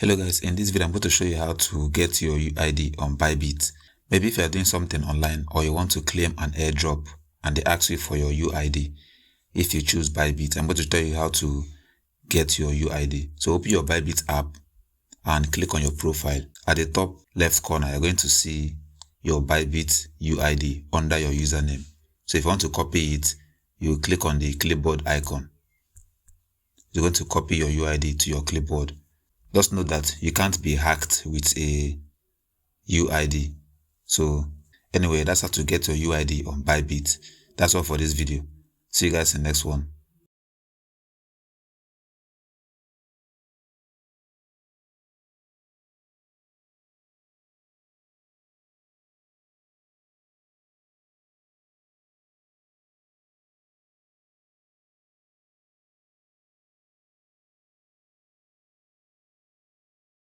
Hello guys, in this video I'm going to show you how to get your UID on Bybit. Maybe if you are doing something online or you want to claim an airdrop and they ask you for your UID, if you choose Bybit, I'm going to tell you how to get your UID. So open your Bybit app and click on your profile. At the top left corner, you're going to see your Bybit UID under your username. So if you want to copy it, you click on the clipboard icon. You're going to copy your UID to your clipboard. Just note that you can't be hacked with a UID. So anyway, that's how to get your UID on Bybit. That's all for this video. See you guys in the next one.